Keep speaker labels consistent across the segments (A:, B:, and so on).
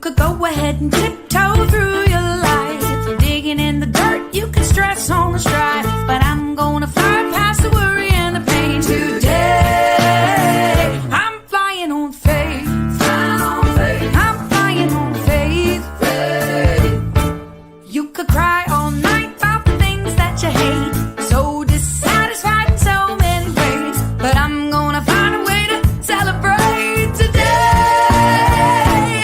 A: could go ahead and tiptoe through your life. Digging in the dirt, you can stress on the strife. But I'm gonna fly past the worry and the pain today. I'm flying on faith. Flying on faith. I'm flying on faith. Faith. You could cry all night about the things that you hate. So dissatisfied in so many ways. But I'm gonna find a way to celebrate today.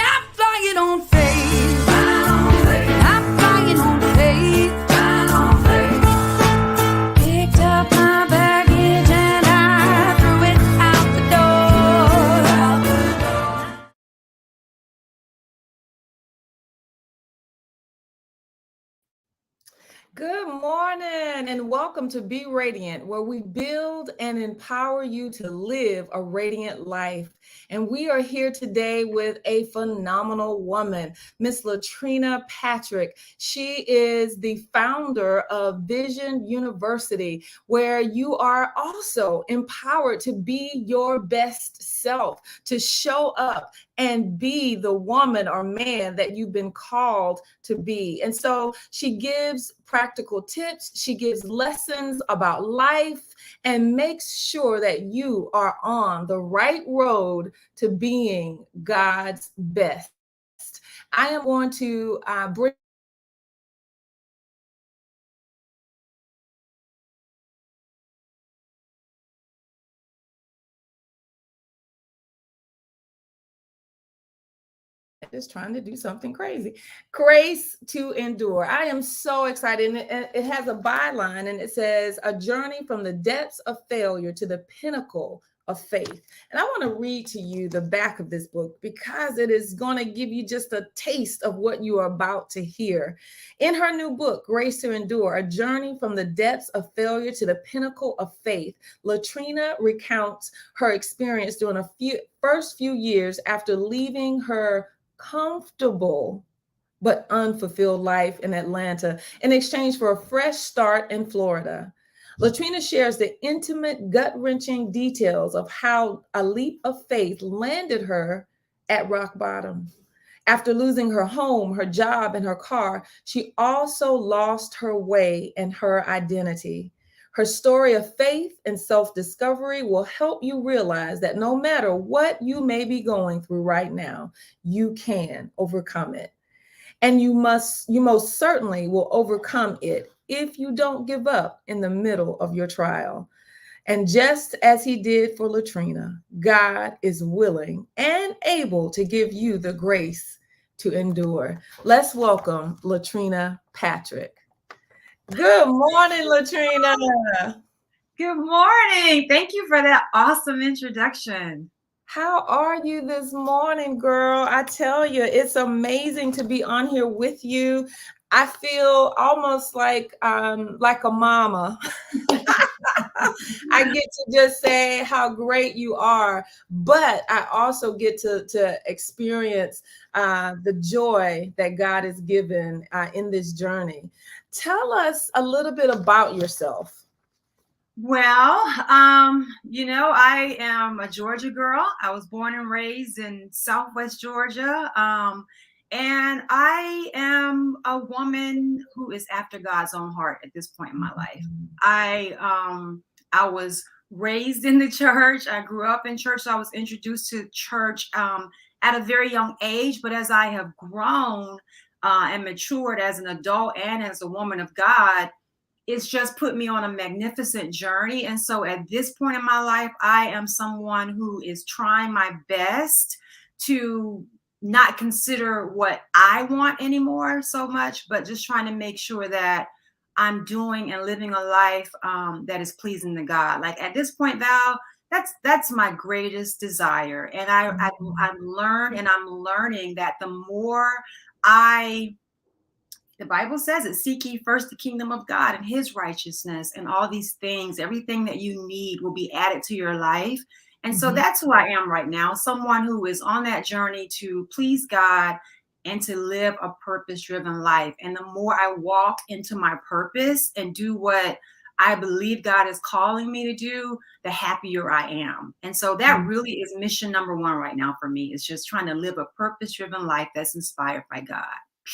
A: I'm flying on faith. Flying on faith. I'm flying on faith. Flying on faith. Picked up my baggage and I threw it out the door.
B: Good morning and welcome to Be Radiant, where we build and empower you to live a radiant life. And we are here today with a phenomenal woman, Miss Latrina Patrick. She is the founder of Vision YOUnivesity, where you are also empowered to be your best self, to show up and be the woman or man that you've been called to be. And so she gives practical tips, she gives lessons about life, and makes sure that you are on the right road to being God's best. I am going to bring is trying to do something crazy. Grace to endure. I am so excited. And it has a byline and it says, a journey from the depths of failure to the pinnacle of faith. And I want to read to you the back of this book because it is going to give you just a taste of what you are about to hear. In her new book, Grace to Endure, a journey from the depths of failure to the pinnacle of faith, Latrina recounts her experience during first few years after leaving her comfortable but unfulfilled life in Atlanta in exchange for a fresh start in Florida. Latrina shares the intimate, gut-wrenching details of how a leap of faith landed her at rock bottom. After losing her home, her job, and her car, she also lost her way and her identity. Her story of faith and self-discovery will help you realize that no matter what you may be going through right now, you can overcome it. And you most certainly will overcome it if you don't give up in the middle of your trial. And just as he did for Latrina, God is willing and able to give you the grace to endure. Let's welcome Latrina Patrick. Good morning, Latrina.
C: Good morning. Thank you for that awesome introduction.
B: How are you this morning, girl? I tell you, it's amazing to be on here with you. I feel almost like a mama. I get to just say how great you are, but I also get to experience the joy that God has given in this journey. Tell us a little bit about yourself.
C: Well, I am a Georgia girl. I was born and raised in Southwest Georgia. And I am a woman who is after God's own heart at this point in my life. I was raised in the church. I grew up in church. So I was introduced to church at a very young age. But as I have grown and matured as an adult and as a woman of God, it's just put me on a magnificent journey. And so at this point in my life, I am someone who is trying my best to not consider what I want anymore so much, but just trying to make sure that I'm doing and living a life that is pleasing to God. Like at this point, Val, that's my greatest desire. And I've learned and I'm learning that the more the Bible says it, seek ye first the kingdom of God and his righteousness, and all these things, everything that you need will be added to your life. And so that's who I am right now, someone who is on that journey to please God and to live a purpose-driven life. And the more I walk into my purpose and do what I believe God is calling me to do, the happier I am. And so that really is mission number one right now for me. It's just trying to live a purpose-driven life that's inspired by God,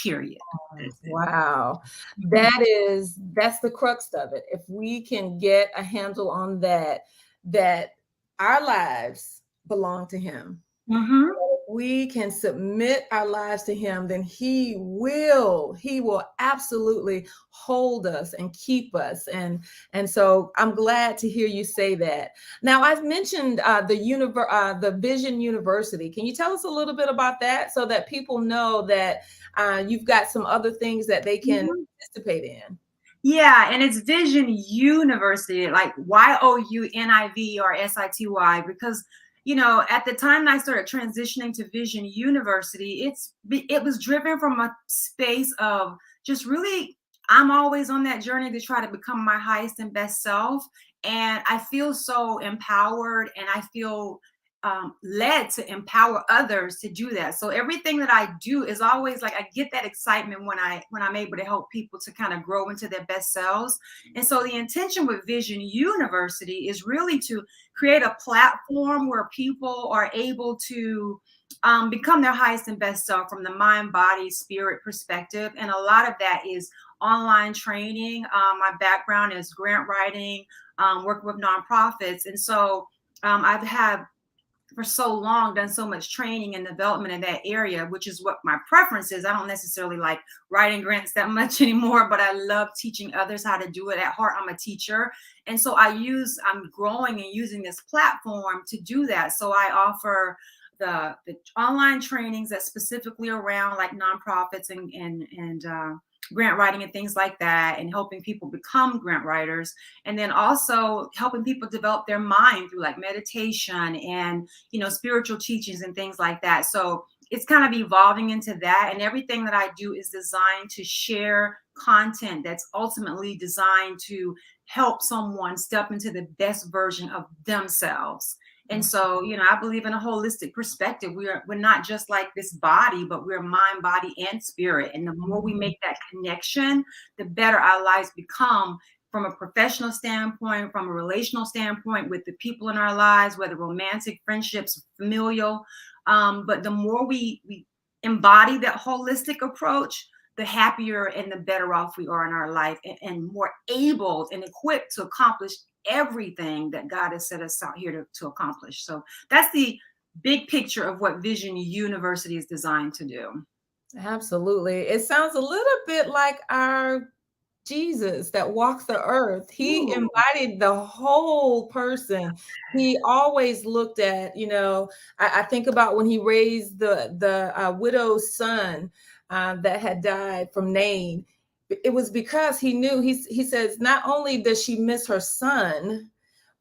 C: period. That's it.
B: Wow. That's the crux of it. If we can get a handle on that, that our lives belong to him.
C: Mm-hmm.
B: We can submit our lives to him, then he will absolutely hold us and keep us. And so I'm glad to hear you say that. Now, I've mentioned the Vision University. Can you tell us a little bit about that so that people know that you've got some other things that they can participate in?
C: Yeah, and it's Vision YOUnivesity, like YOUNIVERSITY, because at the time I started transitioning to Vision YOUnivesity, it was driven from a space of just really, I'm always on that journey to try to become my highest and best self, and I feel so empowered, and I feel led to empower others to do that. So everything that I do is always like, I get that excitement when I'm able to help people to kind of grow into their best selves. And so the intention with Vision YOUnivesity is really to create a platform where people are able to become their highest and best self from the mind, body, spirit perspective. And a lot of that is online training. My background is grant writing, working with nonprofits. And so I've had for so long done so much training and development in that area, which is what my preference is. I don't necessarily like writing grants that much anymore, but I love teaching others how to do it. At heart, I'm a teacher. And so I'm growing and using this platform to do that. So I offer the online trainings that specifically around like nonprofits and grant writing and things like that, and helping people become grant writers, and then also helping people develop their mind through like meditation and spiritual teachings and things like that. So it's kind of evolving into that, and everything that I do is designed to share content that's ultimately designed to help someone step into the best version of themselves. And so, I believe in a holistic perspective. We're not just like this body, but we're mind, body, and spirit. And the more we make that connection, the better our lives become from a professional standpoint, from a relational standpoint with the people in our lives, whether romantic, friendships, familial. But the more we embody that holistic approach, the happier and the better off we are in our life, and more able and equipped to accomplish everything that God has set us out here to accomplish. So that's the big picture of what Vision YOUnivesity is designed to do.
B: Absolutely. It sounds a little bit like our Jesus that walked the earth. He embodied the whole person. He always looked at, I think about when he raised the widow's son that had died from Nain. It was because he knew, he says, not only does she miss her son,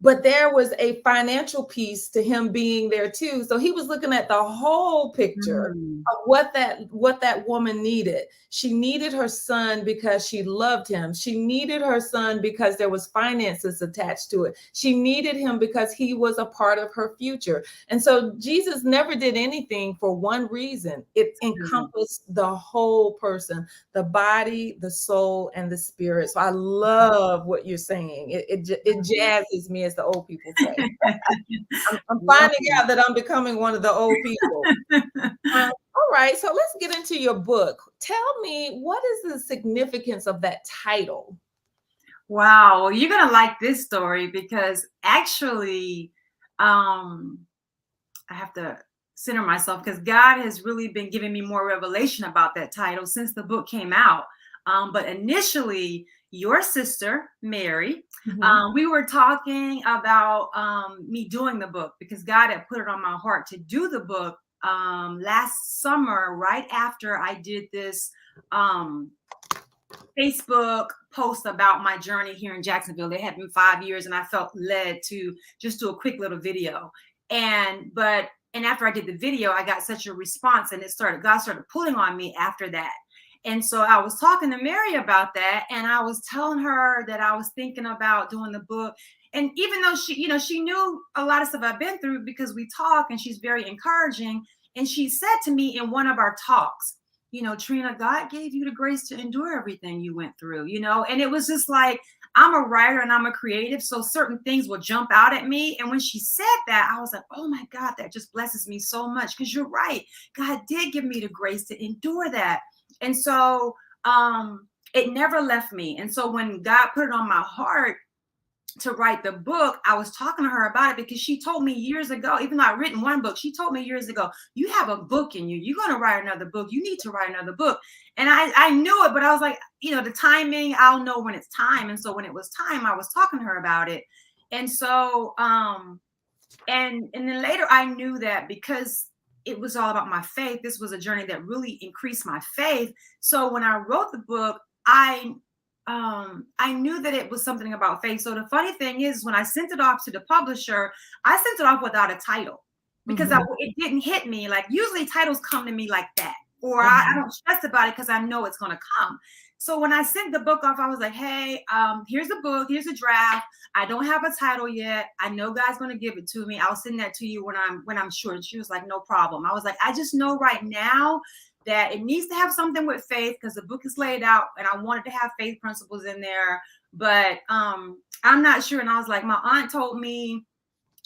B: but there was a financial piece to him being there too. So he was looking at the whole picture of what that woman needed. She needed her son because she loved him. She needed her son because there was finances attached to it. She needed him because he was a part of her future. And so Jesus never did anything for one reason. It encompassed the whole person, the body, the soul, and the spirit. So I love what you're saying. It jazzes me, as the old people say. I'm finding out that I'm becoming one of the old people. All right, so let's get into your book. Tell me, what is the significance of that title?
C: Wow, well, you're gonna like this story because actually, I have to center myself because God has really been giving me more revelation about that title since the book came out. But initially, your sister, Mary, we were talking about me doing the book because God had put it on my heart to do the book last summer, right after I did this Facebook post about my journey here in Jacksonville. It had been 5 years, and I felt led to just do a quick little video. And after I did the video, I got such a response, and God started pulling on me after that. And so I was talking to Mary about that, and I was telling her that I was thinking about doing the book. And even though she knew a lot of stuff I've been through because we talk, and she's very encouraging. And she said to me in one of our talks, Trina, God gave you the grace to endure everything you went through, and it was just like, I'm a writer and I'm a creative, so certain things will jump out at me. And when she said that, I was like, oh my God, that just blesses me so much, because you're right. God did give me the grace to endure that. And so it never left me. And so when God put it on my heart to write the book, I was talking to her about it, because she told me years ago, even though I'd written one book, she told me years ago, you have a book in you. You're going to write another book. You need to write another book. And I knew it, but I was like, the timing, I'll know when it's time. And so when it was time, I was talking to her about it. And so, and then later I knew that because it was all about my faith, this was a journey that really increased my faith. So when I wrote the book, I knew that it was something about faith. So the funny thing is, when I sent it off to the publisher, I sent it off without a title, because it didn't hit me. Like, usually titles come to me like that, or I don't stress about it because I know it's going to come. So when I sent the book off, I was like, hey, here's the book. Here's a draft. I don't have a title yet. I know God's going to give it to me. I'll send that to you when I'm sure. And she was like, no problem. I was like, I just know right now that it needs to have something with faith, because the book is laid out and I wanted to have faith principles in there, but I'm not sure. And I was like, my aunt told me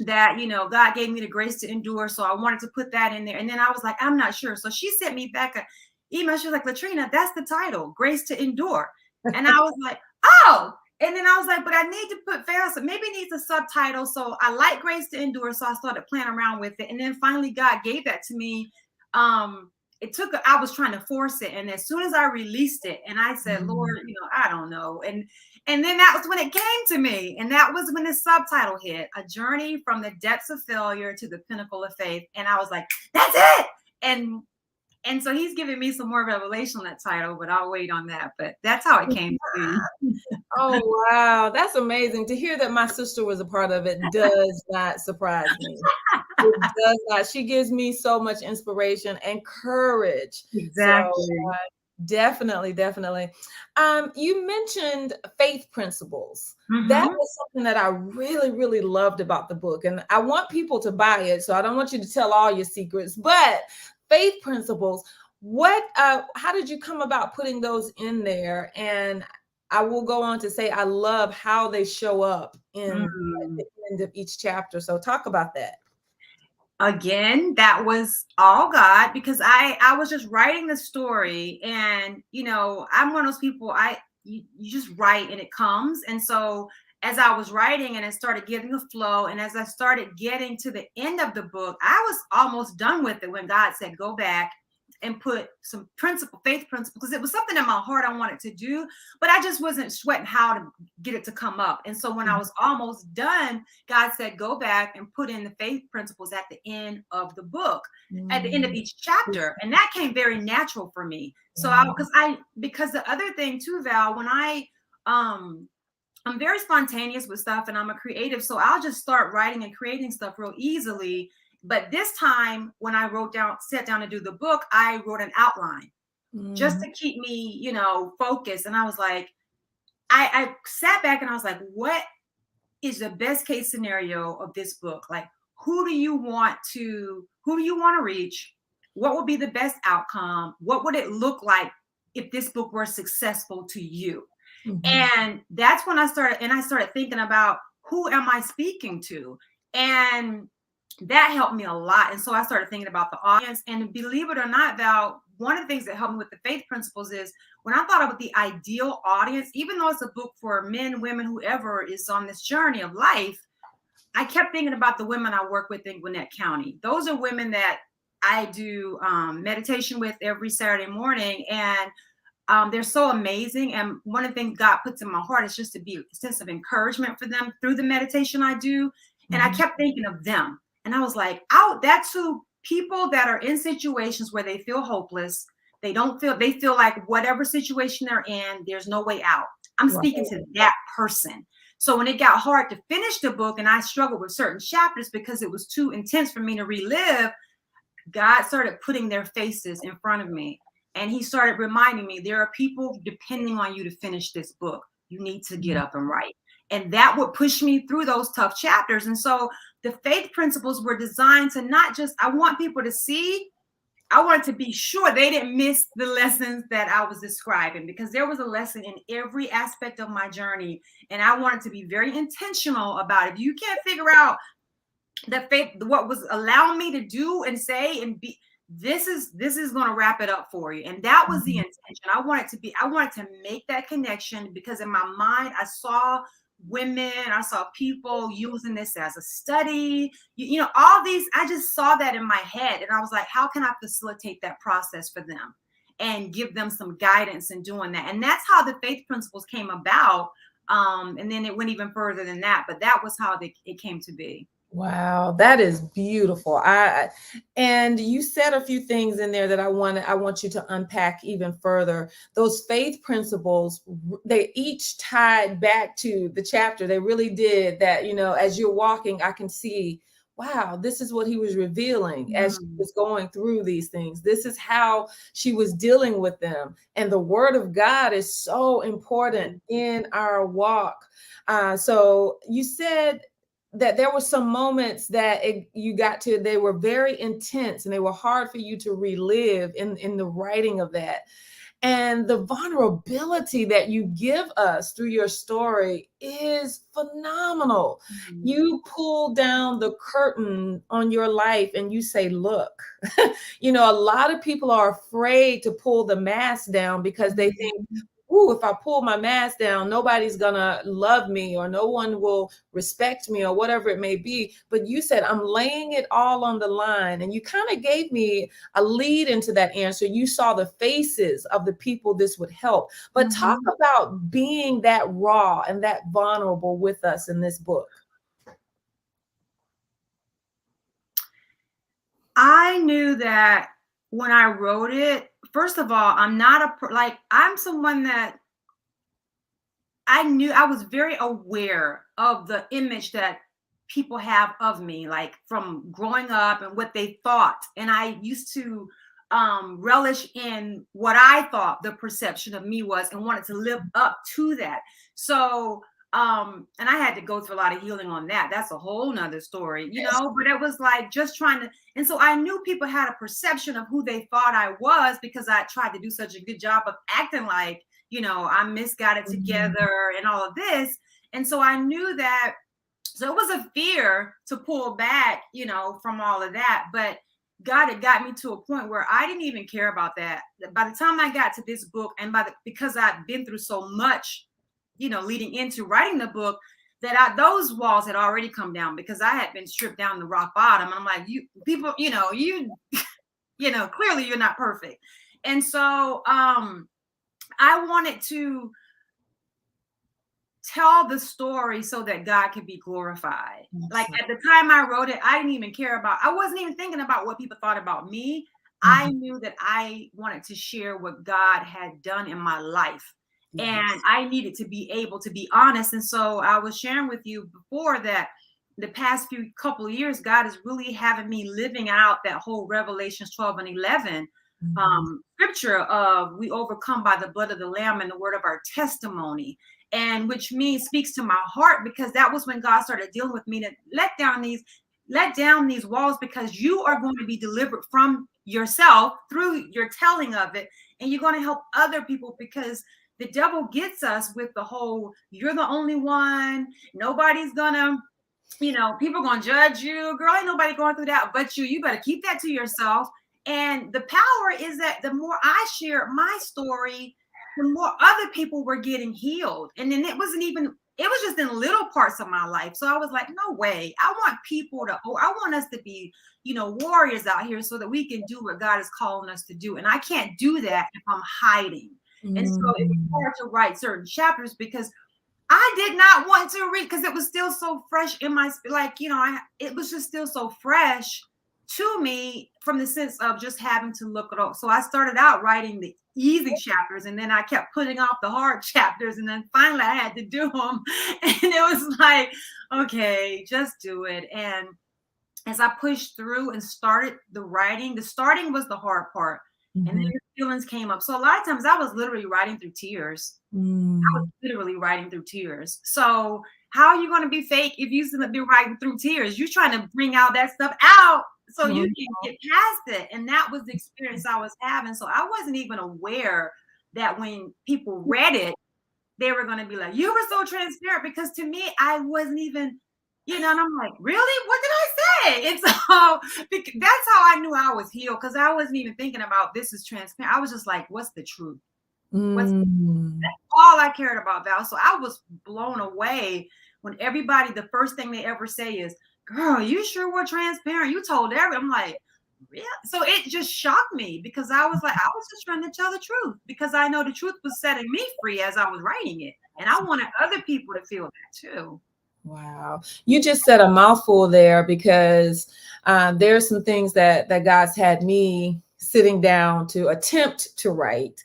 C: that, God gave me the grace to endure. So I wanted to put that in there. And then I was like, I'm not sure. So she sent me back an email. She was like, Latrina, that's the title, Grace to Endure. And I was like, oh. And then I was like, but I need to put faith. So maybe it needs a subtitle. So I like Grace to Endure. So I started playing around with it. And then finally God gave that to me. I was trying to force it. And as soon as I released it, and I said, Lord, I don't know. And then that was when it came to me. And that was when the subtitle hit, A Journey from the Depths of Failure to the Pinnacle of Faith. And I was like, that's it. And so he's giving me some more revelation on that title, but I'll wait on that. But that's how it came to me.
B: Oh, wow. That's amazing. To hear that my sister was a part of it does not surprise me. It does not. She gives me so much inspiration and courage.
C: Exactly.
B: So, definitely. You mentioned faith principles. That was something that I really, really loved about the book. And I want people to buy it. So I don't want you to tell all your secrets, but faith principles, how did you come about putting those in there? And I will go on to say, I love how they show up in the end of each chapter. So talk about that.
C: Again, that was all God, because I was just writing the story, and I'm one of those people, you just write and it comes. And so as I was writing and it started getting a flow, and as I started getting to the end of the book, I was almost done with it when God said, go back and put some faith principles, because it was something in my heart I wanted to do, but I just wasn't sweating how to get it to come up. And so when I was almost done, God said, go back and put in the faith principles at the end of the book, at the end of each chapter. And that came very natural for me. So because the other thing too, Val, when I'm very spontaneous with stuff, and I'm a creative, so I'll just start writing and creating stuff real easily. But this time, when I sat down to do the book, I wrote an outline just to keep me, focused. And I was like, I sat back and I was like, what is the best case scenario of this book? Like, who do you want to reach? What would be the best outcome? What would it look like if this book were successful to you? And that's when I started thinking about, who am I speaking to? And that helped me a lot. And so I started thinking about the audience. And believe it or not, Val, one of the things that helped me with the faith principles is when I thought about the ideal audience, even though it's a book for men, women, whoever is on this journey of life, I kept thinking about the women I work with in Gwinnett County. Those are women that I do meditation with every Saturday morning. And they're so amazing. And one of the things God puts in my heart is just to be a sense of encouragement for them through the meditation I do. And I kept thinking of them. And I was like, that's who people that are in situations where they feel hopeless. They feel like whatever situation they're in, there's no way out. I'm speaking to that person. So when it got hard to finish the book and I struggled with certain chapters because it was too intense for me to relive, God started putting their faces in front of me. And he started reminding me, there are people depending on you to finish this book. You need to get up and write. And that would push me through those tough chapters. And so the faith principles were designed to not just, I want people to see wanted to be sure they didn't miss the lessons that I was describing, because there was a lesson in every aspect of my journey. And I wanted to be very intentional about it. If you can't figure out the faith, what was allowing me to do and say and be, this is going to wrap it up for you. And that was the intention. I wanted to make that connection, because in my mind, I saw women, I saw people using this as a study, you know, all these, I just saw that in my head. And I was like, how can I facilitate that process for them and give them some guidance in doing that? And that's how the faith principles came about. And then it went even further than that, but that was how it came to be.
B: Wow, that is beautiful. And you said a few things in there that I want you to unpack even further. Those faith principles, they each tied back to the chapter. They really did that, you know, as you're walking, I can see, wow, this is what he was revealing as she was going through these things. This is how she was dealing with them. And the word of God is so important in our walk. So you said that there were some moments that you got to, they were very intense and they were hard for you to relive in the writing of that. And the vulnerability that you give us through your story is phenomenal. You pull down the curtain on your life and you say, look, you know, a lot of people are afraid to pull the mask down because they think, ooh, if I pull my mask down, nobody's gonna love me or no one will respect me or whatever it may be. But you said, I'm laying it all on the line. And you kind of gave me a lead into that answer. You saw the faces of the people this would help. But talk about being that raw and that vulnerable with us in this book.
C: I knew that when I wrote it, first of all, I'm someone that I knew, I was very aware of the image that people have of me, like from growing up and what they thought. And I used to relish in what I thought the perception of me was and wanted to live up to that. So, and I had to go through a lot of healing on that. That's a whole nother story, you know, but it was like just trying to, and so I knew people had a perception of who they thought I was because I tried to do such a good job of acting like, you know, I got it together and all of this. And so I knew that, so it was a fear to pull back, you know, from all of that. But God had got me to a point where I didn't even care about that. By the time I got to this book, and because I've been through so much, you know, leading into writing the book, that those walls had already come down because I had been stripped down to rock bottom. And I'm like, you people, you know, you know, clearly you're not perfect. And so I wanted to tell the story so that God could be glorified. Like at the time I wrote it, I didn't even care about, I wasn't even thinking about what people thought about me. I knew that I wanted to share what God had done in my life. And I needed to be able to be honest. And so I was sharing with you before that the past couple of years, God is really having me living out that whole Revelations 12 and 11 scripture of we overcome by the blood of the Lamb and the word of our testimony. And which means speaks to my heart, because that was when God started dealing with me to let down these walls, because you are going to be delivered from yourself through your telling of it. And you're going to help other people, because the devil gets us with the whole, you're the only one. Nobody's gonna, you know, people are gonna judge you. Girl, ain't nobody going through that but you. You better keep that to yourself. And the power is that the more I share my story, the more other people were getting healed. And then it was just in little parts of my life. So I was like, no way. I want us to be, you know, warriors out here so that we can do what God is calling us to do. And I can't do that if I'm hiding. And so it was hard to write certain chapters because I did not want to read, because it was still so fresh in my, like, you know, it was just still so fresh to me from the sense of just having to look it up. So I started out writing the easy chapters, and then I kept putting off the hard chapters, and then finally I had to do them. And it was like, okay, just do it. And as I pushed through and started the writing, the starting was the hard part. And then the feelings came up. So a lot of times I was literally writing through tears. I was literally writing through tears. So how are you going to be fake if you be writing through tears? You're trying to bring out that stuff out so you can get past it. And that was the experience I was having. So I wasn't even aware that when people read it, they were going to be like, you were so transparent, because to me, I wasn't even, and I'm like, really? What did I say? And so that's how I knew I was healed, because I wasn't even thinking about this is transparent. I was just like, what's the truth? That's all I cared about, Val. So I was blown away when everybody, the first thing they ever say is, girl, you sure were transparent. You told everyone. I'm like, yeah. So it just shocked me, because I was like, I was just trying to tell the truth, because I know the truth was setting me free as I was writing it. And I wanted other people to feel that too.
B: Wow. You just said a mouthful there, because there's some things that God's had me sitting down to attempt to write.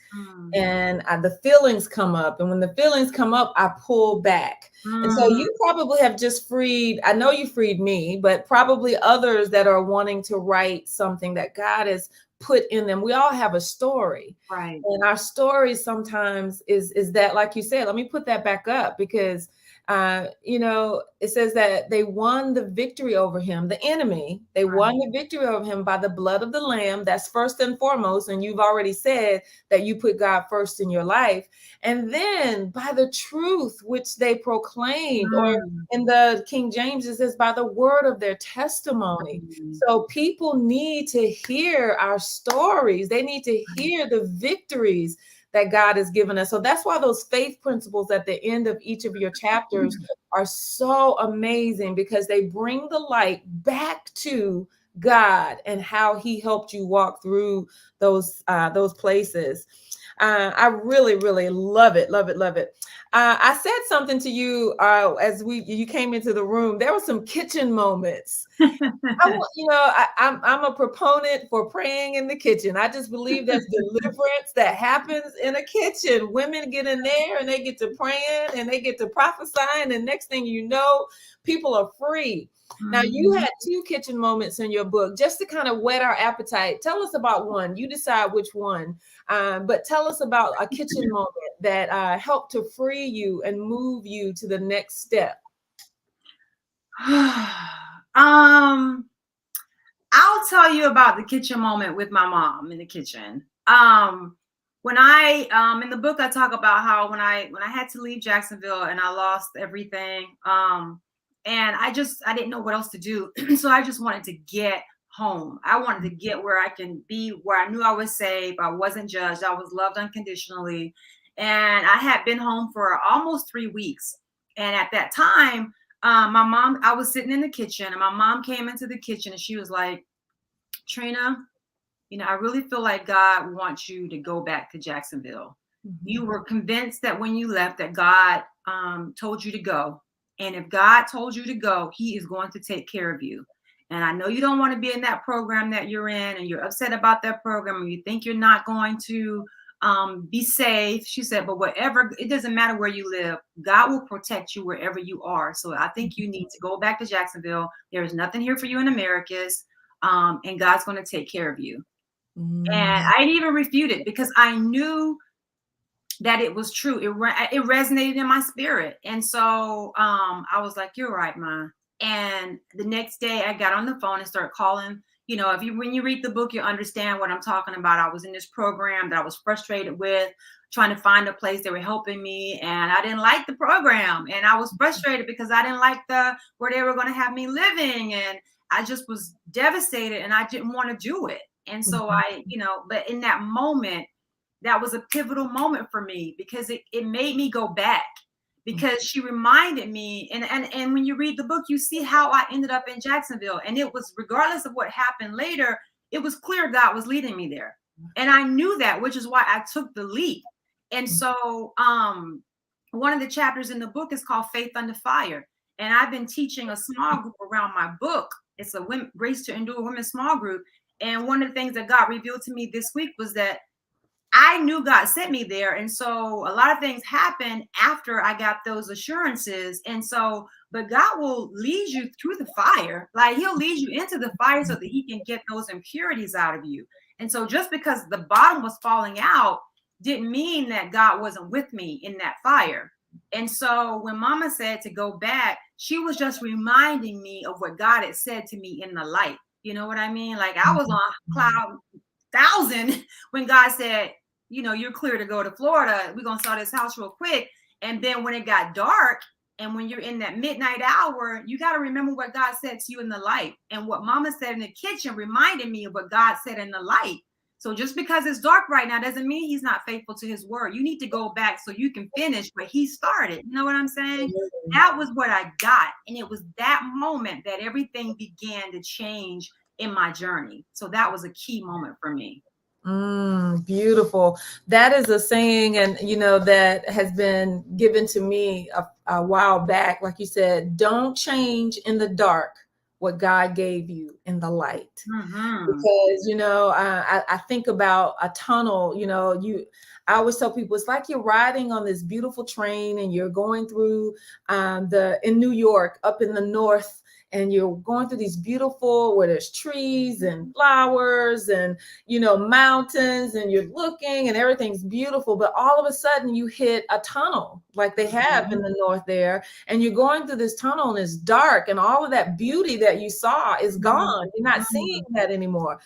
B: And the feelings come up. And when the feelings come up, I pull back. And so you probably have just freed, I know you freed me, but probably others that are wanting to write something that God has put in them. We all have a story.
C: Right.
B: And our story sometimes is that, like you said, let me put that back up, because it says that they won the victory over him, the enemy. They won the victory over him by the blood of the Lamb. That's first and foremost. And you've already said that you put God first in your life. And then by the truth which they proclaimed, or in the King James, it says by the word of their testimony. So people need to hear our stories. They need to hear the victories that God has given us. So that's why those faith principles at the end of each of your chapters are so amazing, because they bring the light back to God and how he helped you walk through those places. I really, really love it. Love it. Love it. I said something to you as you came into the room. There were some kitchen moments. I'm a proponent for praying in the kitchen. I just believe there's deliverance that happens in a kitchen. Women get in there and they get to praying and they get to prophesying, and next thing you know, people are free. Now, you had 2 kitchen moments in your book, just to kind of whet our appetite. Tell us about one. You decide which one, but tell us about a kitchen moment that helped to free you and move you to the next step.
C: I'll tell you about the kitchen moment with my mom in the kitchen. When I in the book, I talk about how when I had to leave Jacksonville and I lost everything, and I didn't know what else to do. So I just wanted to get home. I wanted to get where I can be, where I knew I was safe. I wasn't judged. I was loved unconditionally. And I had been home for almost 3 weeks. And at that time, my mom, I was sitting in the kitchen, and my mom came into the kitchen and she was like, Trina, I really feel like God wants you to go back to Jacksonville. You were convinced that when you left that God told you to go. And if God told you to go, he is going to take care of you. And I know you don't want to be in that program that you're in, and you're upset about that program, and you think you're not going to be safe. She said, but whatever, it doesn't matter where you live. God will protect you wherever you are. So I think you need to go back to Jacksonville. There is nothing here for you in Americas. And God's going to take care of you. And I didn't even refute it, because I knew that it was true. It resonated in my spirit. And so I was like, you're right, Ma. And the next day I got on the phone and started calling. When you read the book, you understand what I'm talking about. I was in this program that I was frustrated with, trying to find a place. They were helping me, and I didn't like the program. And I was frustrated because I didn't like where they were going to have me living. And I just was devastated, and I didn't want to do it. And so but in that moment, that was a pivotal moment for me, because it made me go back, because she reminded me, and when you read the book, you see how I ended up in Jacksonville. And it was, regardless of what happened later, it was clear God was leading me there. And I knew that, which is why I took the leap. And so one of the chapters in the book is called Faith Under Fire. And I've been teaching a small group around my book. It's a Grace to Endure Women small group. And one of the things that God revealed to me this week was that I knew God sent me there. And so a lot of things happened after I got those assurances. And so, but God will lead you through the fire. Like, he'll lead you into the fire so that he can get those impurities out of you. And so just because the bottom was falling out didn't mean that God wasn't with me in that fire. And so when Mama said to go back, she was just reminding me of what God had said to me in the light. You know what I mean? Like I was on cloud 1,000 when God said, you know, you're clear to go to Florida. We're gonna sell this house real quick. And then when it got dark, and when you're in that midnight hour, you got to remember what God said to you in the light. And what Mama said in the kitchen reminded me of what God said in the light. So just because it's dark right now doesn't mean he's not faithful to his word. You need to go back so you can finish what he started. You know what I'm saying? That was what I got. And it was that moment that everything began to change in my journey. So that was a key moment for me.
B: Beautiful. That is a saying, and that has been given to me a while back. Like you said, don't change in the dark what God gave you in the light. Because I think about a tunnel. I always tell people it's like you're riding on this beautiful train and you're going through in New York, up in the north. And you're going through these beautiful, where there's trees and flowers and, mountains, and you're looking and everything's beautiful. But all of a sudden you hit a tunnel like they have in the north there. And you're going through this tunnel and it's dark and all of that beauty that you saw is gone. You're not seeing that anymore.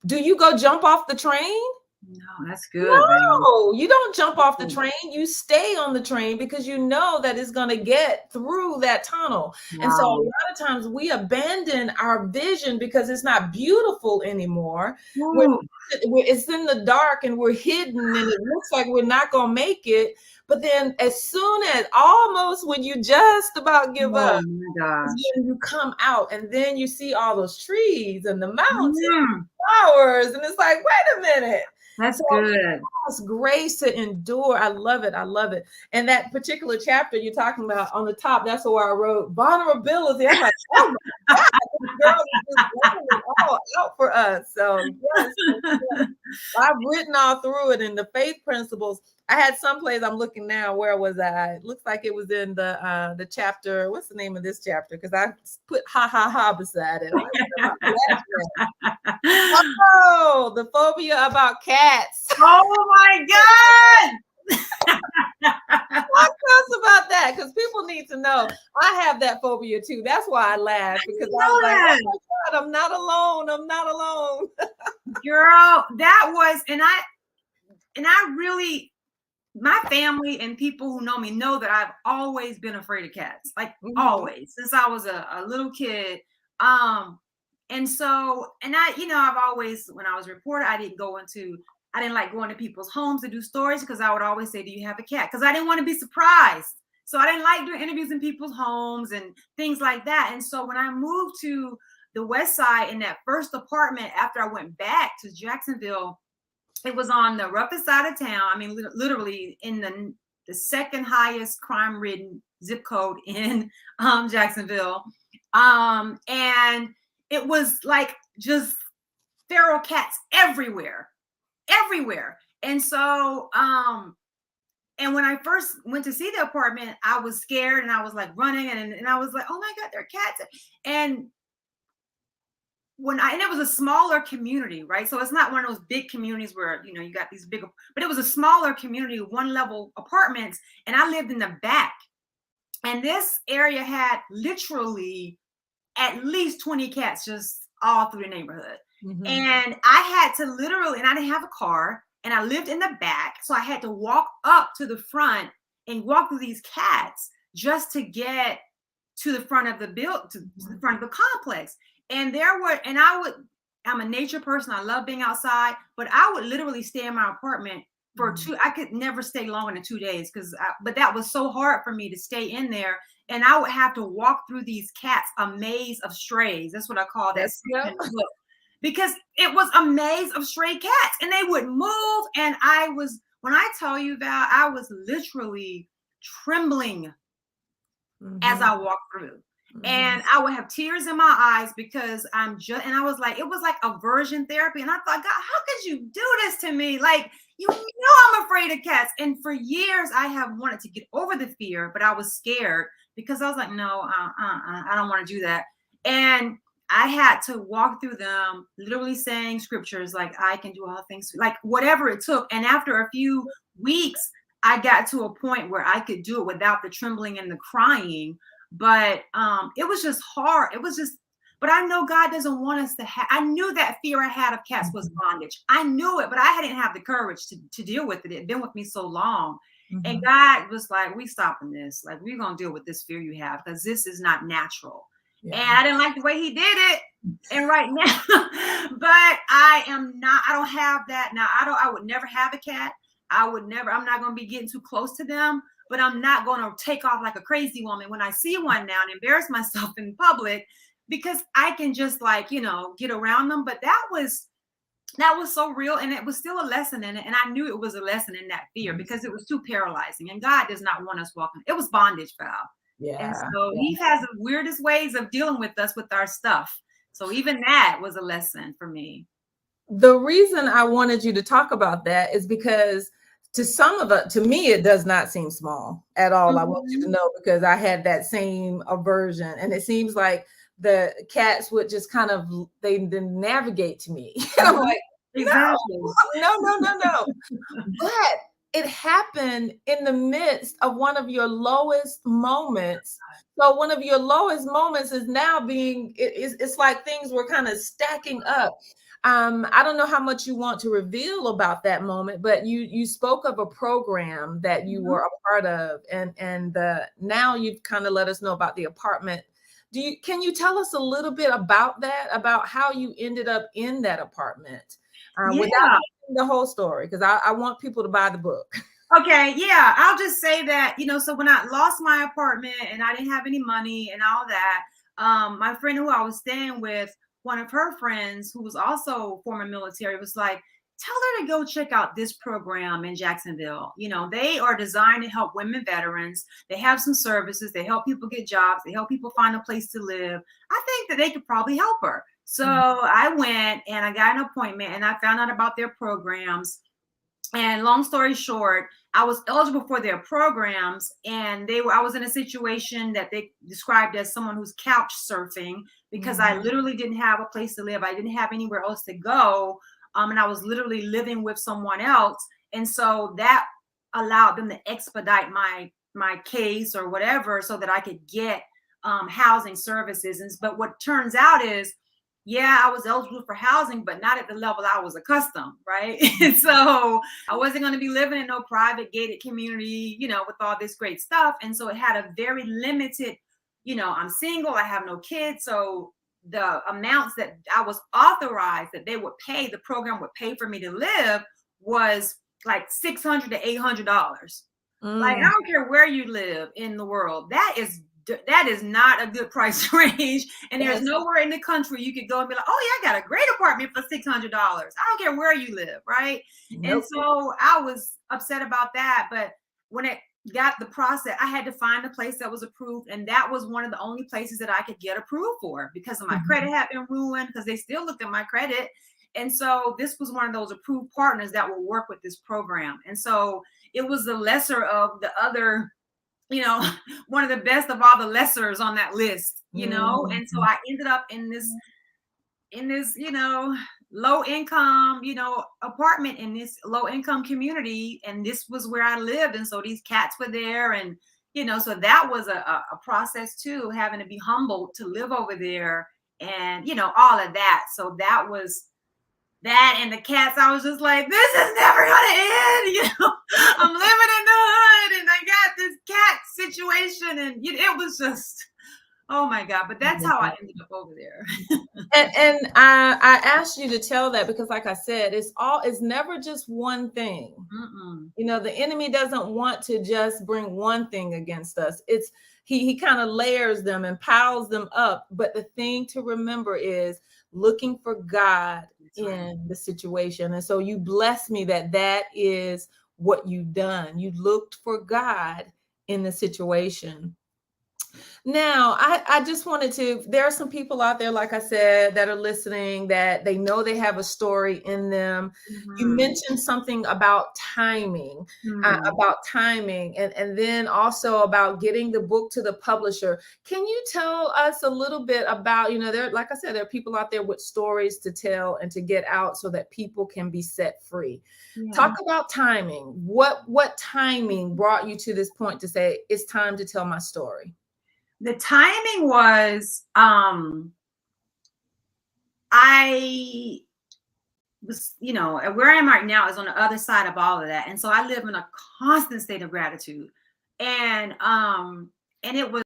B: Do you go jump off the train?
C: No, that's good.
B: No, you don't jump off the train. You stay on the train because you know that it's going to get through that tunnel. Wow. And so a lot of times we abandon our vision because it's not beautiful anymore. It's in the dark and we're hidden and it looks like we're not going to make it. But then as soon as almost when you just about give up, then you come out and then you see all those trees and the mountains and flowers. And it's like, wait a minute.
C: That's good.
B: It's grace to endure. I love it. I love it. And that particular chapter you're talking about on the top, that's where I wrote vulnerability. I'm like, oh my God, this girl is just laying it all out for us. So yes, I've written all through it in the faith principles. I had some place I'm looking now. Where was I? It looks like it was in the chapter. What's the name of this chapter? Because I put ha ha ha beside it. Oh, the phobia about cats.
C: Oh my God.
B: Talk to us about that, because people need to know. I have that phobia too. That's why I laugh, because I was like, oh my God, I'm not alone. I'm not alone.
C: Girl, that was, and I really, my family and people who know me know that I've always been afraid of cats, like always, since I was a little kid. And so, and I've always, when I was a reporter, I didn't like going to people's homes to do stories, because I would always say, do you have a cat? Because I didn't want to be surprised. So I didn't like doing interviews in people's homes and things like that. And so when I moved to the West Side in that first apartment, after I went back to Jacksonville, it was on the roughest side of town. I mean, literally in the second highest crime-ridden zip code in Jacksonville. And it was like just feral cats everywhere. And so, and when I first went to see the apartment, I was scared and I was like running and I was like, oh my God, there are cats. And it was a smaller community, right? So it's not one of those big communities where, you got these big, but it was a smaller community, one level apartments. And I lived in the back. And this area had literally at least 20 cats just all through the neighborhood. And I had to literally, and I didn't have a car, and I lived in the back. So I had to walk up to the front and walk through these cats just to get to the front of the to the front of the complex. And I'm a nature person. I love being outside, but I would literally stay in my apartment for I could never stay longer than 2 days but that was so hard for me to stay in there. And I would have to walk through these cats, a maze of strays. That's what I call that. Because it was a maze of stray cats and they would move. And when I tell you that, I was literally trembling as I walked through. And I would have tears in my eyes because and I was like, it was like aversion therapy. And I thought, God, how could you do this to me? Like, I'm afraid of cats. And for years I have wanted to get over the fear, but I was scared because I was like, no, I don't want to do that. And I had to walk through them, literally saying scriptures like, I can do all things, like whatever it took. And after a few weeks, I got to a point where I could do it without the trembling and the crying. But it was just hard. But I know God doesn't want us to have, I knew that fear I had of cats was bondage. I knew it, but I didn't have the courage to deal with it. It had been with me so long. And God was like, we stopping this. Like, we're going to deal with this fear you have, because this is not natural. And I didn't like the way he did it. And right now, but I don't have that. Now, I would never have a cat. I'm not going to be getting too close to them, but I'm not going to take off like a crazy woman when I see one now and embarrass myself in public, because I can just get around them. But that was so real, and it was still a lesson in it. And I knew it was a lesson in that fear, because it was too paralyzing, and God does not want us walking. It was bondage, Val. And so he has the weirdest ways of dealing with us with our stuff. So even that was a lesson for me.
B: The reason I wanted you to talk about that is because to me, it does not seem small at all. I want you to know, because I had that same aversion, and it seems like the cats would just kind of, they navigate to me. And I'm like,
C: exactly.
B: No. But it happened in the midst of one of your lowest moments. So one of your lowest moments is now it's like things were kind of stacking up. I don't know how much you want to reveal about that moment, but you spoke of a program that you were a part of, and now you've kind of let us know about the apartment. Can you tell us a little bit about that, about how you ended up in that apartment, without the whole story? Because I want people to buy the book.
C: Okay, yeah, I'll just say that, so when I lost my apartment and I didn't have any money and all that, my friend who I was staying with, one of her friends who was also former military, was like, tell her to go check out this program in Jacksonville. They are designed to help women veterans. They have some services. They help people get jobs. They help people find a place to live. I think that they could probably help her. So I went and I got an appointment, and I found out about their programs. And long story short, I was eligible for their programs, and I was in a situation that they described as someone who's couch surfing, because I literally didn't have a place to live. I didn't have anywhere else to go. And I was literally living with someone else. And so that allowed them to expedite my case or whatever, so that I could get housing services. But what turns out is, I was eligible for housing, but not at the level I was accustomed, right? So I wasn't going to be living in no private gated community, with all this great stuff. And so it had a very limited, I'm single, I have no kids. So the amounts that I was authorized that they would pay, the program would pay for me to live, was like $600 to $800. Like, I don't care where you live in the world. That is not a good price range. And there's nowhere in the country you could go and be like, oh yeah, I got a great apartment for $600. I don't care where you live, right? Nope. And so I was upset about that. But when it got the process, I had to find a place that was approved. And that was one of the only places that I could get approved for, because of my credit had been ruined, because they still looked at my credit. And so this was one of those approved partners that will work with this program. And so it was the lesser of the other, one of the best of all the lessers on that list, And so I ended up in this, low income, apartment in this low income community. And this was where I lived. And so these cats were there. And, so that was a process too, having to be humbled to live over there, and, all of that. So that was that, and the cats, I was just like, this is never gonna end. I'm living in the hood, and I got this cat situation, and it was just, oh my God. But that's how I ended up over there.
B: and I asked you to tell that because, like I said, it's never just one thing. The enemy doesn't want to just bring one thing against us. He kind of layers them and piles them up. But the thing to remember is looking for God in the situation. And so you bless me that is what you've done. You looked for God in the situation. Now, I just wanted to, there are some people out there, like I said, that are listening, that they know they have a story in them. You mentioned something about timing, and then also about getting the book to the publisher. Can you tell us a little bit about, like I said, there are people out there with stories to tell and to get out so that people can be set free. Talk about timing. What timing brought you to this point to say, it's time to tell my story?
C: The timing was, I was, where I am right now is on the other side of all of that. And so I live in a constant state of gratitude. And it was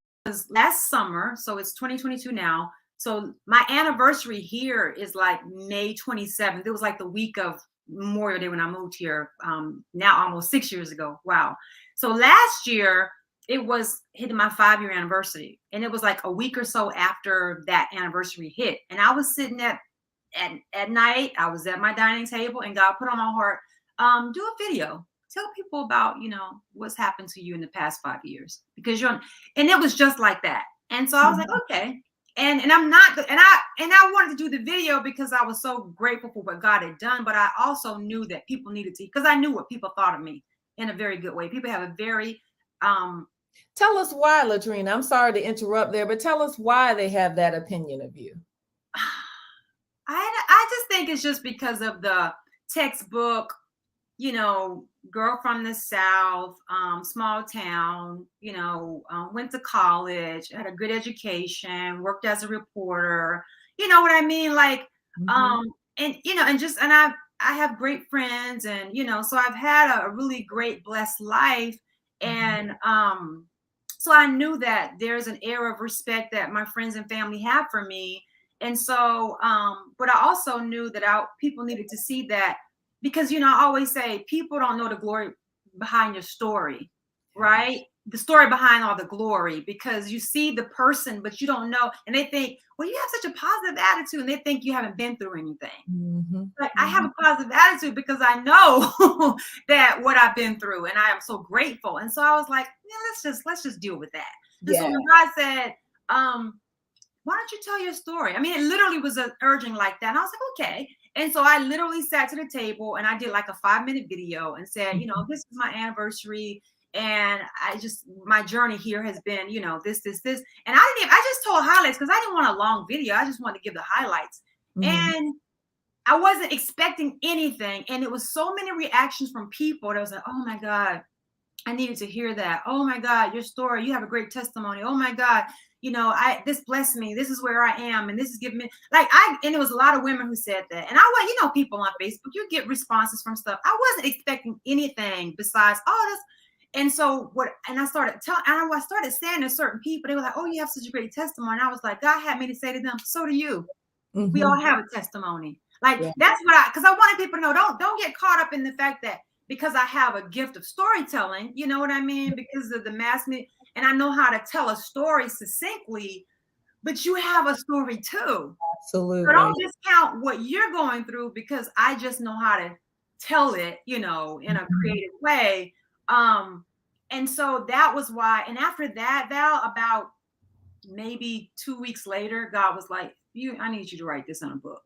C: last summer, so it's 2022 now. So my anniversary here is like May 27th. It was like the week of Memorial Day when I moved here, now almost 6 years ago. Wow. So last year it was hitting my 5-year anniversary, and it was like a week or so after that anniversary hit. And I was sitting at night, I was at my dining table, and God put on my heart, do a video. Tell people about, what's happened to you in the past 5 years, because and it was just like that. And so I was like, okay. And I'm not, and I wanted to do the video because I was so grateful for what God had done, but I also knew that people needed to, because I knew what people thought of me in a very good way. People have a very,
B: tell us why, Latrina. I'm sorry to interrupt there, but tell us why they have that opinion of you.
C: I just think it's just because of the textbook, girl from the South, small town, went to college, had a good education, worked as a reporter, you know what I mean? Like, and I have great friends, and, so I've had a really great, blessed life. And, so I knew that there's an air of respect that my friends and family have for me. And so, but I also knew that people needed to see that, because, I always say people don't know the glory behind your story, right? The story behind all the glory, because you see the person, but you don't know. And they think, well, you have such a positive attitude, and they think you haven't been through anything. Like, I have a positive attitude because I know that what I've been through, and I am so grateful. And so I was like, yeah, let's just deal with that. And so when God said, why don't you tell your story? I mean, it literally was an urging like that. And I was like, okay. And so I literally sat to the table, and I did like a 5-minute video and said, this is my anniversary. And my journey here has been, this. And I just told highlights, because I didn't want a long video. I just wanted to give the highlights. And I wasn't expecting anything. And it was so many reactions from people that was like, oh my God, I needed to hear that. Oh my God, your story, you have a great testimony. Oh my God, this blessed me. This is where I am. And this is giving me and it was a lot of women who said that. And people on Facebook, you get responses from stuff. I wasn't expecting anything besides, this. And so I started saying to certain people, they were like, oh, you have such a great testimony. I was like, God had me to say to them, so do you. We all have a testimony. Like, that's because I wanted people to know, don't get caught up in the fact that because I have a gift of storytelling, you know what I mean? Because of the mass media, and I know how to tell a story succinctly, but you have a story too.
B: Absolutely.
C: So don't discount what you're going through, because I just know how to tell it, in a creative way. And so that was why. And after that, Val, about maybe 2 weeks later, God was like, I need you to write this in a book.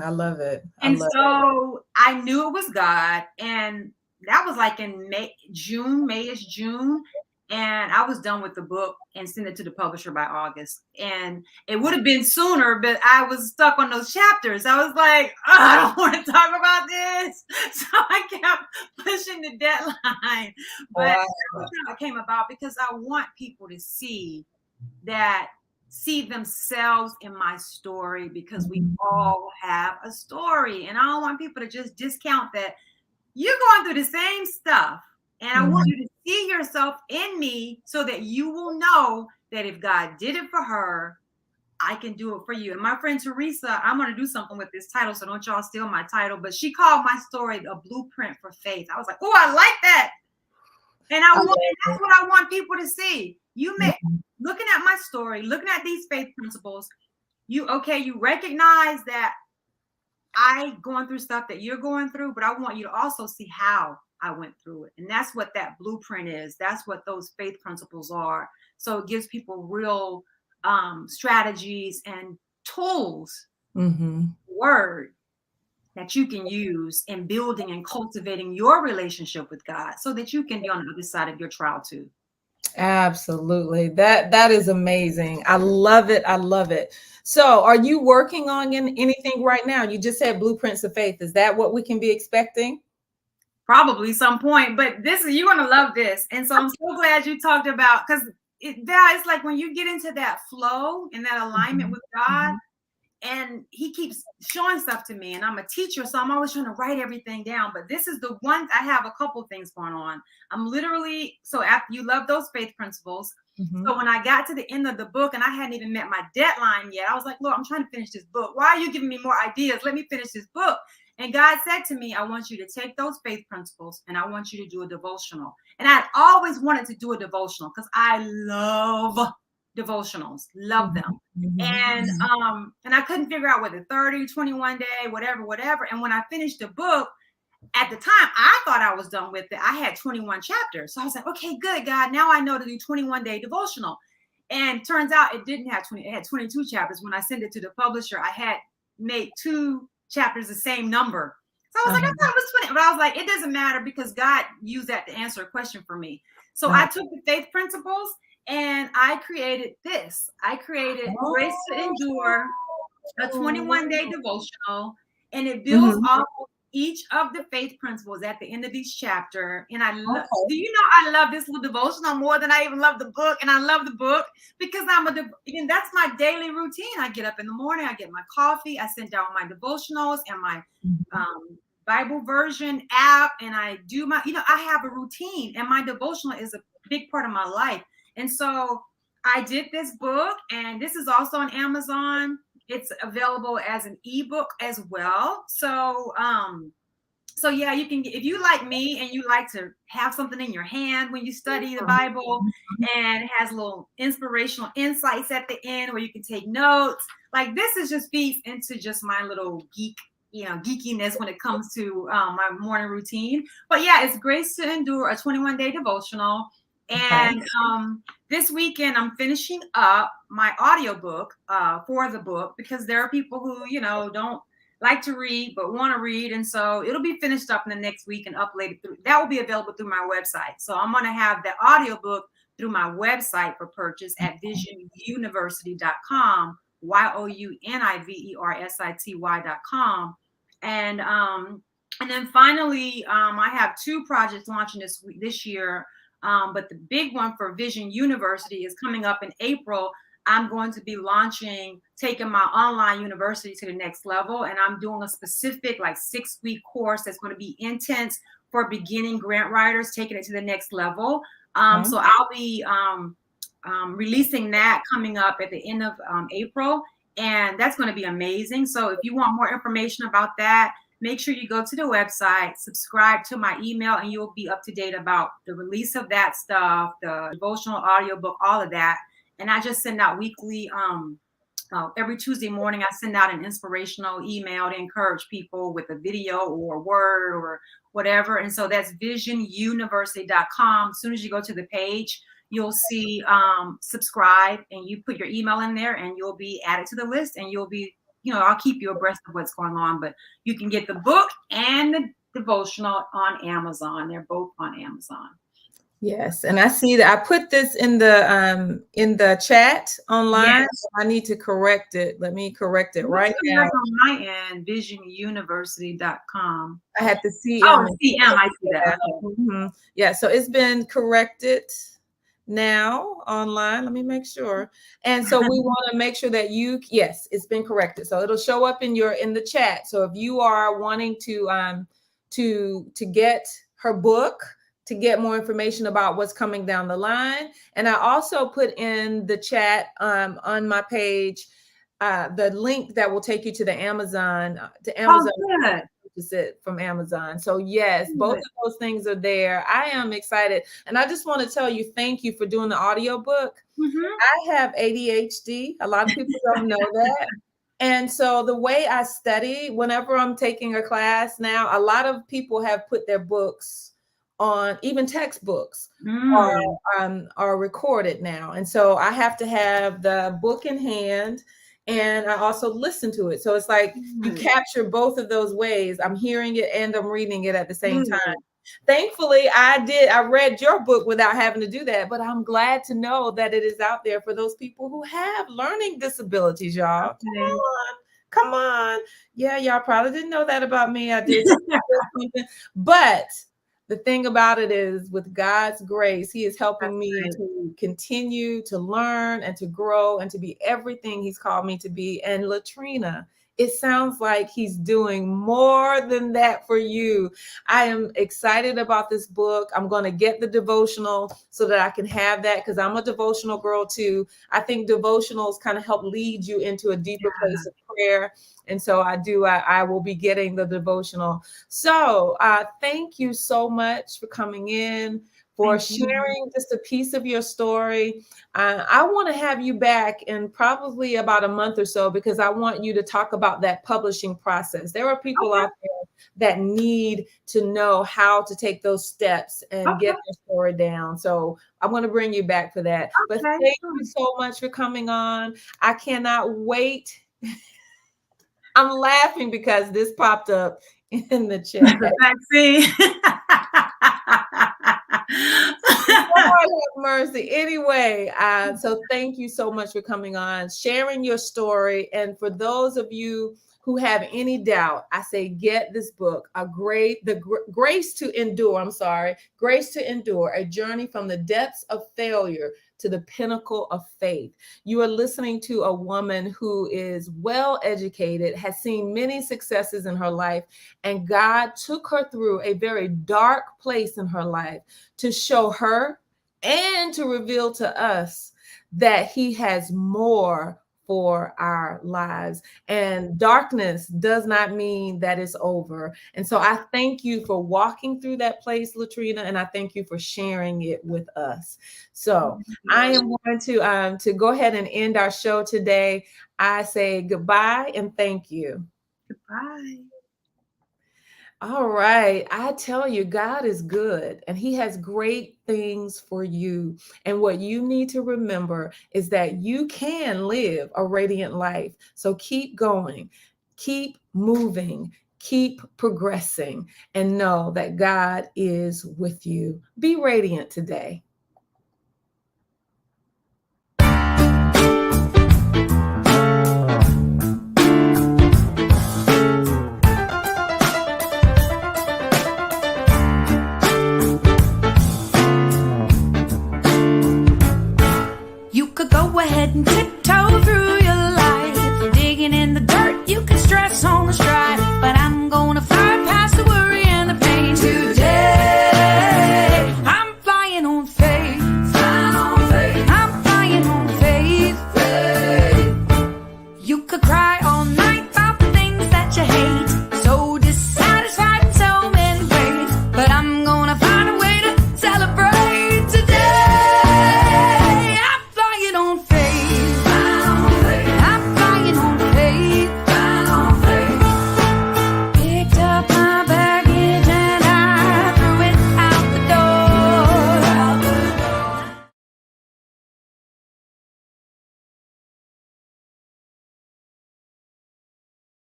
B: I love it.
C: I knew it was God. And that was like in May-ish, June. And I was done with the book and sent it to the publisher by August. And it would have been sooner, but I was stuck on those chapters. I was like, I don't want to talk about this. So I kept pushing the deadline. But that's how it came about, because I want people to see themselves in my story, because we all have a story. And I don't want people to just discount that you're going through the same stuff. And I want you to see yourself in me, so that you will know that if God did it for her, I can do it for you. And my friend Teresa, I'm going to do something with this title, so don't y'all steal my title, but she called my story A Blueprint for Faith. I was like, oh, I like that. And that's what I want people to see. Looking at my story, looking at these faith principles, you recognize that I going through stuff that you're going through, but I want you to also see how I went through it. And that's what that blueprint is. That's what those faith principles are. So it gives people real strategies and tools, word that you can use in building and cultivating your relationship with God, so that you can be on the other side of your trial too.
B: Absolutely. That is amazing. I love it. I love it. So are you working on anything right now? You just said Blueprints of Faith. Is that what we can be expecting?
C: Probably some point, but you're going to love this. And so I'm so glad you talked about, because it's like when you get into that flow and that alignment with God, and he keeps showing stuff to me, and I'm a teacher, so I'm always trying to write everything down. But this is the one, I have a couple things going on. I'm literally, so after you love those faith principles. So when I got to the end of the book and I hadn't even met my deadline yet, I was like, Lord, I'm trying to finish this book. Why are you giving me more ideas? Let me finish this book. And God said to me, I want you to take those faith principles and I want you to do a devotional. And I'd always wanted to do a devotional because I love devotionals, love them. And I couldn't figure out whether 30, 21 day, whatever. And when I finished the book, at the time, I thought I was done with it. I had 21 chapters. So I was like, okay, good, God. Now I know to do 21-day devotional. And turns out it didn't have 20, it had 22 chapters. When I sent it to the publisher, I had made 2 chapters the same number. So I was like, I thought it was 20. But I was like, it doesn't matter because God used that to answer a question for me. So I took the faith principles and I created this. I created Grace to Endure, a 21-day devotional, and it builds off of each of the faith principles at the end of each chapter. And I love, do you know, I love this little devotional more than I even love the book. And I love the book because and that's my daily routine. I get up in the morning, I get my coffee, I send down my devotionals and my Bible version app, and I do my, I have a routine, and my devotional is a big part of my life. And so I did this book, and this is also on Amazon. It's available as an ebook as well. So, so yeah, you can, if you like me and you like to have something in your hand when you study the Bible, and it has little inspirational insights at the end where you can take notes. Like this is just feeds into just my little geekiness when it comes to my morning routine. But yeah, it's Grace to Endure, a 21-day devotional. And this weekend, I'm finishing up my audiobook for the book because there are people who, don't like to read but want to read. And so it'll be finished up in the next week and uploaded through. That will be available through my website. So I'm going to have the audiobook through my website for purchase at visionYOUnivesity.com, YOUnivesity.com. And then finally, I have 2 projects launching this year. But the big one for Vision YOUnivesity is coming up in April. I'm going to be taking my online university to the next level. And I'm doing a specific 6-week course that's going to be intense for beginning grant writers, taking it to the next level. So I'll be releasing that coming up at the end of April. And that's going to be amazing. So if you want more information about that, make sure you go to the website, subscribe to my email, and you'll be up to date about the release of that stuff, the devotional audiobook, all of that. And I just send out weekly, every Tuesday morning, I send out an inspirational email to encourage people with a video or a word or whatever. And so that's visionYOUnivesity.com. As soon as you go to the page, you'll see subscribe, and you put your email in there and you'll be added to the list, and you'll be, I'll keep you abreast of what's going on. But you can get the book and the devotional on Amazon. They're both on Amazon.
B: Yes, and I see that I put this in the chat online.
C: Yes.
B: I need to correct it. Let me correct it right now.
C: On my end, visionYOUnivesity.com.
B: I had the CM.
C: Oh, CM, I see that.
B: Yeah, so it's been corrected now online. Let me make sure. And so we want to make sure that yes, it's been corrected. So it'll show up in the chat. So if you are wanting to get her book, to get more information about what's coming down the line. And I also put in the chat on my page the link that will take you to the Amazon. Purchase it from Amazon. So yes, both of those things are there. I am excited. And I just want to tell you, thank you for doing the audiobook. I have ADHD. A lot of people don't know that. And so the way I study, whenever I'm taking a class now, a lot of people have put their books on, even textbooks are recorded now. And so I have to have the book in hand, and I also listen to it. So it's like you capture both of those ways. I'm hearing it and I'm reading it at the same time. Thankfully, I read your book without having to do that, but I'm glad to know that it is out there for those people who have learning disabilities, y'all.
C: Okay.
B: Come on. Yeah, y'all probably didn't know that about me. I did something. But the thing about it is, with God's grace, he is helping
C: That's
B: me
C: right.
B: to continue to learn and to grow and to be everything he's called me to be. And Latrina, it sounds like he's doing more than that for you. I am excited about this book. I'm going to get the devotional so that I can have that, because I'm a devotional girl too. I think devotionals kind of help lead you into a deeper place of prayer. And so I will be getting the devotional. So thank you so much for coming in, for
C: Thank you.
B: sharing just a piece of your story. I want to have you back in probably about a month or so, because I want you to talk about that publishing process. There are people
C: Okay.
B: out there that need to know how to take those steps and
C: Okay.
B: get their story down. So I want to bring you back for that. But
C: Okay.
B: thank
C: Sure.
B: you so much for coming on. I cannot wait. I'm laughing because this popped up in the chat.
C: The vaccine.
B: Lord have mercy. Anyway, so thank you so much for coming on, sharing your story. And for those of you who have any doubt, I say get this book, Grace to Endure. I'm sorry, Grace to Endure: A Journey from the Depths of Failure to the Pinnacle of Faith. You are listening to a woman who is well educated, has seen many successes in her life, and God took her through a very dark place in her life to show her and to reveal to us that he has more for our lives. And darkness does not mean that it's over. And so I thank you for walking through that place, Latrina, and I thank you for sharing it with us. So I am going to go ahead and end our show today. I say goodbye and thank you.
C: Goodbye.
B: All right. I tell you, God is good and he has great things for you. And what you need to remember is that you can live a radiant life. So keep going, keep moving, keep progressing, and know that God is with you. Be radiant today.